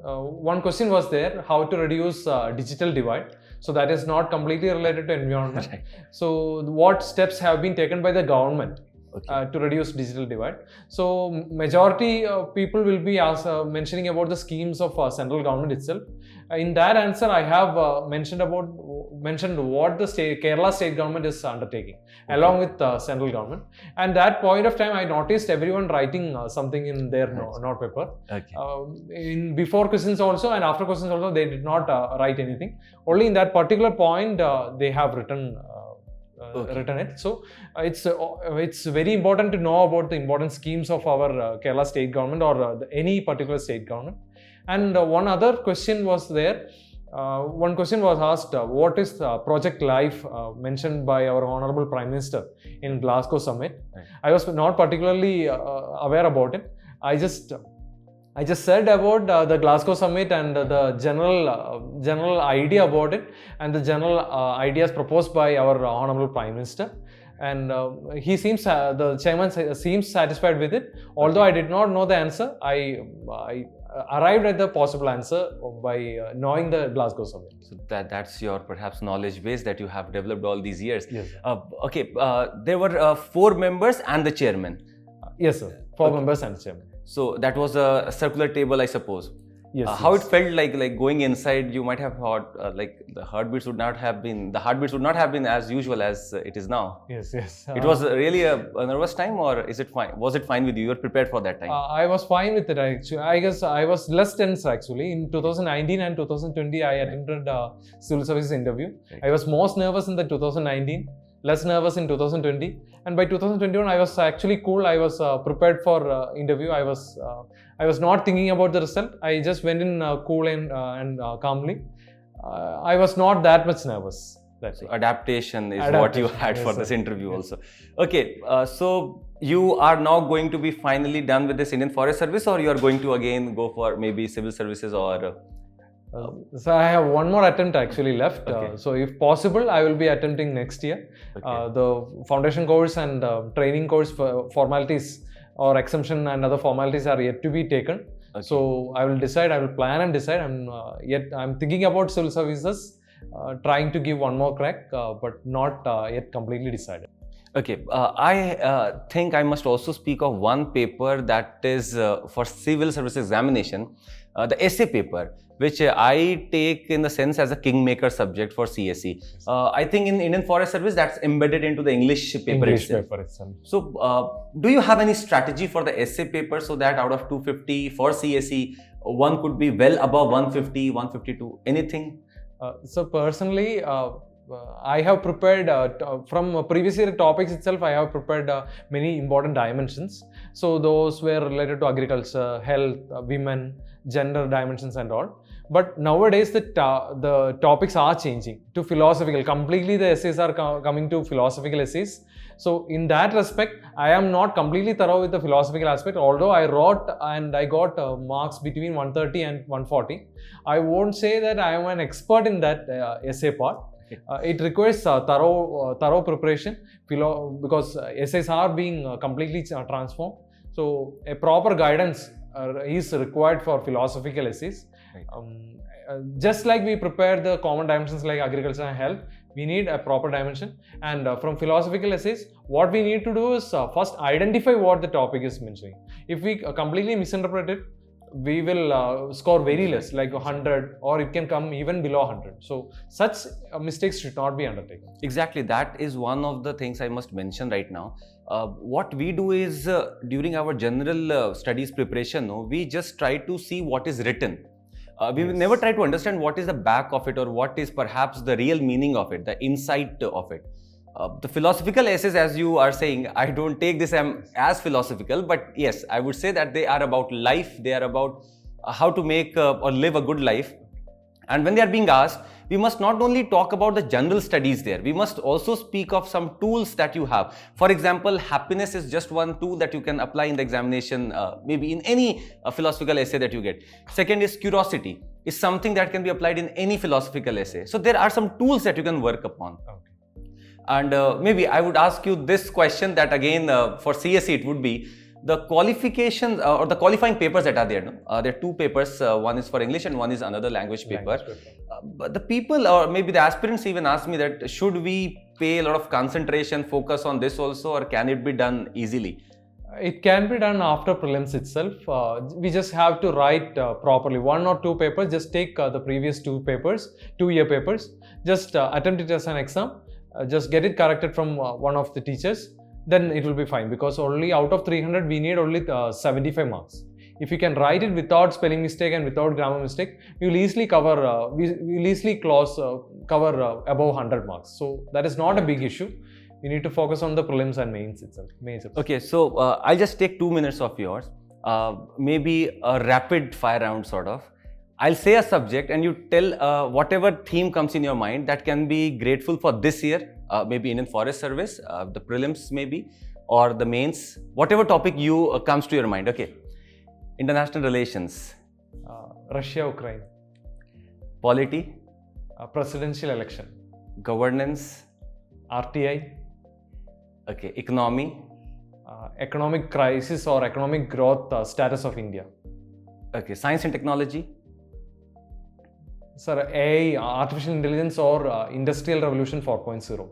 one question was there, how to reduce digital divide. So that is not completely related to environment. So what steps have been taken by the government to reduce digital divide? So majority people will be mentioning about the schemes of central government itself. In that answer, I have mentioned what the Kerala state government is undertaking along with central government. And that point of time, I noticed everyone writing something in their note paper. In before questions also and after questions also, they did not write anything. Only in that particular point, they have written it. So it's very important to know about the important schemes of our Kerala state government or any particular state government. And one other question was there. One question was asked, what is Project Life mentioned by our Honorable Prime Minister in Glasgow Summit? I was not particularly aware about it. I just said about the Glasgow Summit and the general idea about it, and the general ideas proposed by our Honorable Prime Minister. And the chairman seems satisfied with it. Although I did not know the answer, I arrived at the possible answer by knowing the Glasgow Summit. So that's your perhaps knowledge base that you have developed all these years. Yes. There were 4 members and the chairman. Yes, sir. 4 members and chairman. So that was a circular table, I suppose. Yes. How it felt like going inside, you might have thought the heartbeats would not have been as usual as it is now. Yes. It was really a nervous time, or is it fine? Was it fine with you? You were prepared for that time? I was fine with it actually. I guess I was less tense actually. In 2019 and 2020, I attended a civil services interview. I was most nervous in the 2019. Less nervous in 2020, and by 2021 I was actually cool. I was prepared for interview. I was not thinking about the result. I just went in cool and calmly. I was not that much nervous. That's it. Adaptation is what you had for this interview also. Okay, so you are now going to be finally done with this Indian Forest Service, or you are going to again go for maybe civil services or? So I have one more attempt actually left. Okay. So if possible, I will be attempting next year. Okay. The foundation course and training course formalities or exemption and other formalities are yet to be taken. Okay. So I will decide. I will plan and decide. I'm thinking about civil services, trying to give one more crack, but not yet completely decided. Okay, I think I must also speak of one paper that is for civil service examination, the essay paper, which I take in the sense as a kingmaker subject for CSE. I think in Indian Forest Service that's embedded into the English paper itself. So, do you have any strategy for the essay paper so that out of 250 for CSE, one could be well above 150, 152, anything? So personally, I have prepared from previous year topics itself. I have prepared many important dimensions. So those were related to agriculture, health, women, gender dimensions and all. But nowadays the topics are changing to philosophical. Completely the essays are coming to philosophical essays. So in that respect, I am not completely thorough with the philosophical aspect. Although I wrote and I got marks between 130 and 140. I won't say that I am an expert in that essay part. It requires thorough preparation because essays are being completely transformed. So a proper guidance is required for philosophical essays. Right. Just like we prepare the common dimensions like agriculture and health, we need a proper dimension. And from philosophical essays, what we need to do is first identify what the topic is mentioning. If we completely misinterpret it, we will score very less, like 100, or it can come even below 100. So such mistakes should not be undertaken. Exactly, that is one of the things I must mention right now. What we do is during our general studies preparation, we just try to see what is written. We will never try to understand what is the back of it or what is perhaps the real meaning of it, the insight of it. The philosophical essays, as you are saying, I don't take this as philosophical, but yes, I would say that they are about life, they are about how to make or live a good life. And when they are being asked, we must not only talk about the general studies there, we must also speak of some tools that you have. For example, happiness is just one tool that you can apply in the examination, maybe in any philosophical essay that you get. Second is curiosity, is something that can be applied in any philosophical essay. So there are some tools that you can work upon. Okay. And maybe I would ask you this question that again for CSE it would be the qualifications or the qualifying papers that are there. There are two papers, one is for English and one is another language paper. But the people or maybe the aspirants even ask me that should we pay a lot of concentration, focus on this also, or can it be done easily? It can be done after prelims itself. We just have to write properly. One or two papers, just take the previous two papers, 2-year papers, just attempt it as an exam. Just get it corrected from one of the teachers, then it will be fine, because only out of 300 we need only 75 marks. If you can write it without spelling mistake and without grammar mistake, we will easily cover cover above 100 marks. So that is not a big issue. We need to focus on the prelims and mains itself. Okay, so I'll just take 2 minutes of yours, maybe a rapid fire round sort of. I'll say a subject and you tell whatever theme comes in your mind that can be grateful for this year, maybe Indian Forest Service, the prelims maybe, or the mains, whatever topic you comes to your mind. Okay. International relations. Russia, Ukraine. Polity. Presidential election. Governance. RTI. Okay. Economy. Economic crisis or economic growth status of India. Okay. Science and technology. Sir, AI, artificial intelligence or industrial revolution 4.0.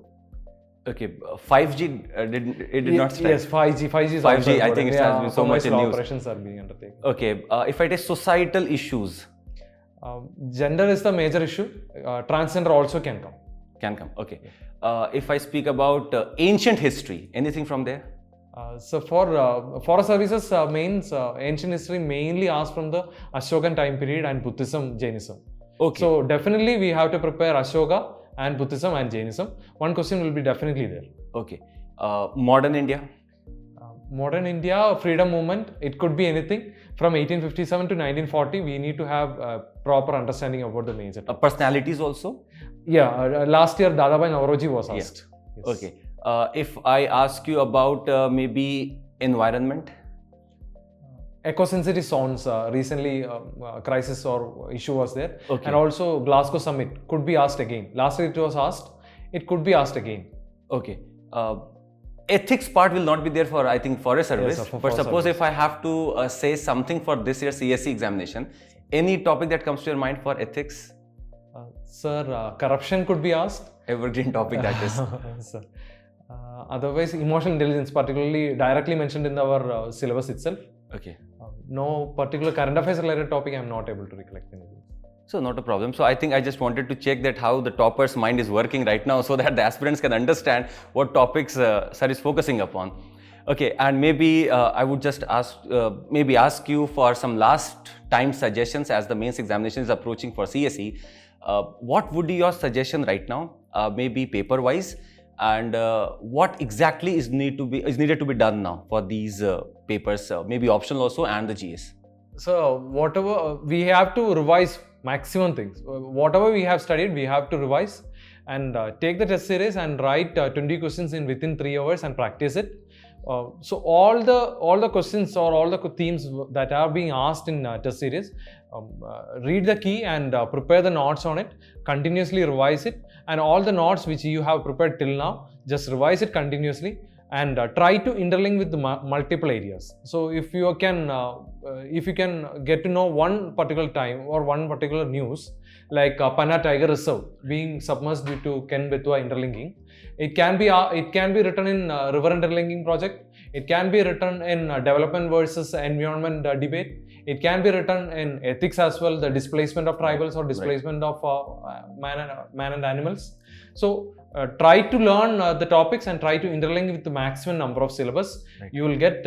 Okay, 5G did not start. Yes, 5G. 5G, I think it has been so much in news. Operations are being undertaken. Okay, if I take societal issues. Gender is the major issue. Transgender also can come. Can come, okay. If I speak about ancient history, anything from there? So for forest services mains, ancient history mainly asks from the Ashokan time period and Buddhism, Jainism. Okay. So definitely we have to prepare Ashoka and Buddhism and Jainism. One question will be definitely there. Okay. Modern India? Modern India, freedom movement, it could be anything. From 1857 to 1940, we need to have a proper understanding about the major. Personalities also? Yeah, last year Dadabhai Naoroji was asked. Yes. Okay. If I ask you about maybe environment. Eco-sensitive zones, recently crisis or issue was there. Okay. And also Glasgow summit could be asked again. Last year it was asked, it could be asked again. Okay. Ethics part will not be there for, I think, forest service. Yes, but suppose if I have to say something for this year's CSE examination, any topic that comes to your mind for ethics? Sir, corruption could be asked. Evergreen topic that is. Sir. Otherwise, emotional intelligence, particularly directly mentioned in our syllabus itself. Okay. No particular current affairs related topic I am not able to recollect anything. So not a problem. So I think I just wanted to check that how the topper's mind is working right now so that the aspirants can understand what topics sir is focusing upon. Okay, and maybe I would just ask you for some last time suggestions as the mains examination is approaching for CSE. What would be your suggestion right now? Maybe paper wise, and what exactly is needed to be done now for these papers, maybe optional also, and the GS. So whatever we have to revise maximum things. Whatever we have studied, we have to revise and take the test series and write 20 questions in within 3 hours and practice it. So all the questions or all the themes that are being asked in test series, read the key and prepare the notes on it, continuously revise it, and all the notes which you have prepared till now, just revise it continuously and try to interlink with the multiple areas. So if you can get to know one particular time or one particular news, like Panna Tiger Reserve being submerged due to Ken Betwa interlinking, it can be written in river interlinking project. It can be written in development versus environment debate. It can be written in ethics as well, the displacement of tribals or displacement of man and animals. So try to learn the topics and try to interlink with the maximum number of syllabus. Right. You will get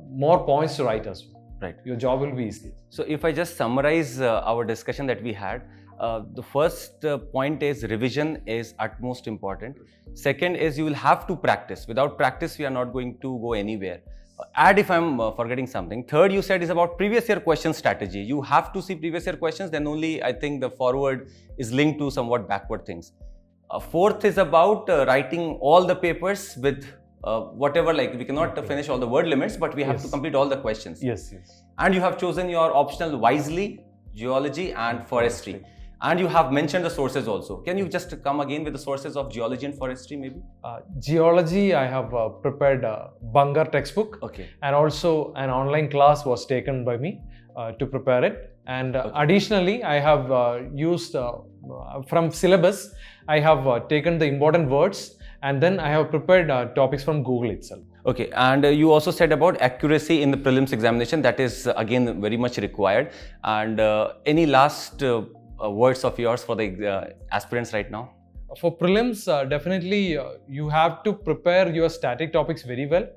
more points to write as well. Right. Your job will be easy. So if I just summarize our discussion that we had, the first point is revision is utmost important. Second is you will have to practice. Without practice, we are not going to go anywhere. Add if I'm forgetting something. Third, you said is about previous year question strategy. You have to see previous year questions, then only I think the forward is linked to somewhat backward things. Fourth is about writing all the papers with whatever, like we cannot finish all the word limits, but we have to complete all the questions. Yes. And you have chosen your optional wisely, geology and forestry. And you have mentioned the sources also. Can you just come again with the sources of geology and forestry maybe? Geology, I have prepared a Bangar textbook. Okay. And also an online class was taken by me to prepare it. And additionally, I have used from syllabus, I have taken the important words and then I have prepared topics from Google itself. Okay, and you also said about accuracy in the prelims examination. That is again very much required. And any last words of yours for the aspirants right now? For prelims, definitely you have to prepare your static topics very well.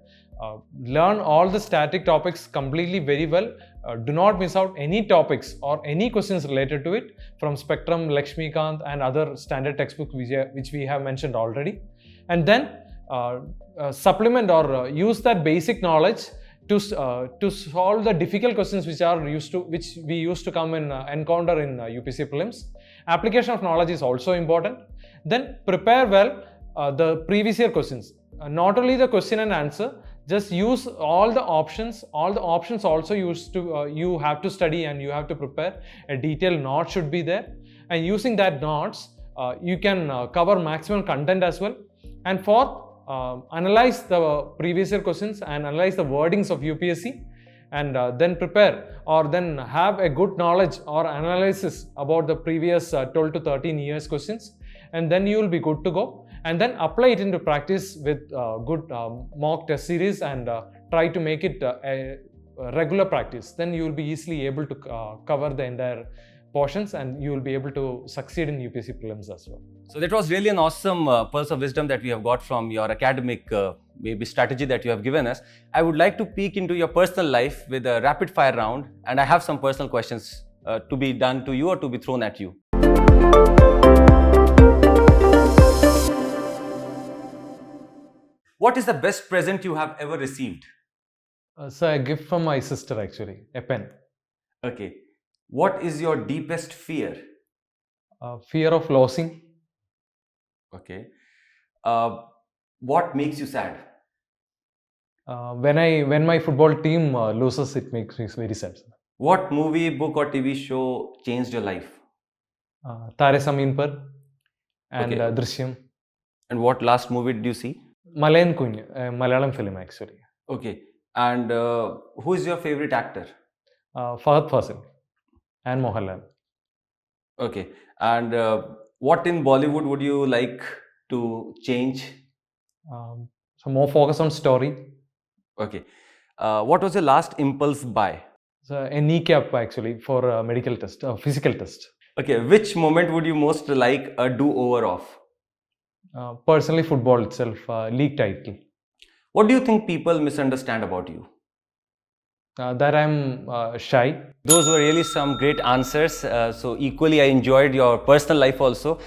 Learn all the static topics completely very well. Do not miss out any topics or any questions related to it from Spectrum, Lakshmikant and other standard textbooks which we have mentioned already. And then supplement or use that basic knowledge to solve the difficult questions which we used to come in encounter in UPSC Prelims. Application of knowledge is also important. Then prepare well the previous year questions. Not only the question and answer, just use all the options. All the options also you have to study and you have to prepare. A detailed note should be there. And using that notes, you can cover maximum content as well. And fourth, analyze the previous year questions and analyze the wordings of UPSC and then prepare or then have a good knowledge or analysis about the previous 12 to 13 years questions, and then you will be good to go. And then apply it into practice with good mock test series and try to make it a regular practice. Then you will be easily able to cover the entire portions and you will be able to succeed in UPSC Prelims as well. So that was really an awesome pulse of wisdom that we have got from your academic maybe strategy that you have given us. I would like to peek into your personal life with a rapid fire round, and I have some personal questions to be done to you or to be thrown at you. What is the best present you have ever received? So a gift from my sister actually, a pen. Okay. What is your deepest fear? Fear of losing. Okay. What makes you sad? When my football team loses, it makes me very sad. What movie, book, or TV show changed your life? Tare Zameen Par and Okay. Drishyam. And what last movie did you see? Malayan Kuny, Malayalam film actually. Okay. And who is your favorite actor? Fahad Fasil and Mohanlal. Okay. And what in Bollywood would you like to change? So more focus on story. Okay. What was your last impulse buy? So a kneecap actually for a medical test, physical test. Okay. Which moment would you most like a do-over of? Personally, football itself, league title. What do you think people misunderstand about you? That I'm shy. Those were really some great answers. So equally, I enjoyed your personal life also.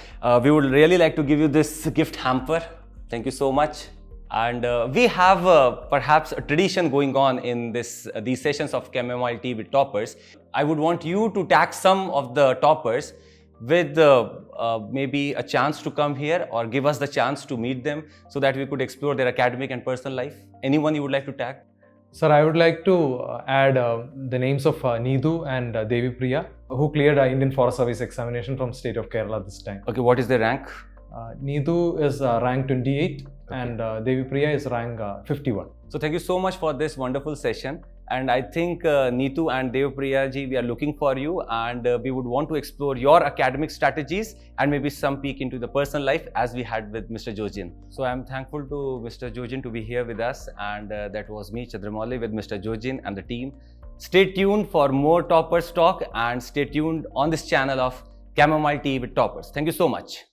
We would really like to give you this gift hamper. Thank you so much. And we have perhaps a tradition going on in these sessions of Chamomile Tea with toppers. I would want you to tag some of the toppers with maybe a chance to come here or give us the chance to meet them so that we could explore their academic and personal life. Anyone you would like to tag? Sir, I would like to add the names of Needu and Devi Priya, who cleared Indian Forest Service examination from state of Kerala this time. Okay, what is their rank? Needu is rank 28 and Devi Priya is rank 51. So thank you so much for this wonderful session. And I think Neetu and Devpriya ji, we are looking for you, and we would want to explore your academic strategies and maybe some peek into the personal life as we had with Mr. Jojin. So I'm thankful to Mr. Jojin to be here with us, and that was me, Chandramouli, with Mr. Jojin and the team. Stay tuned for more Toppers Talk and stay tuned on this channel of Chamomile Tea with Toppers. Thank you so much.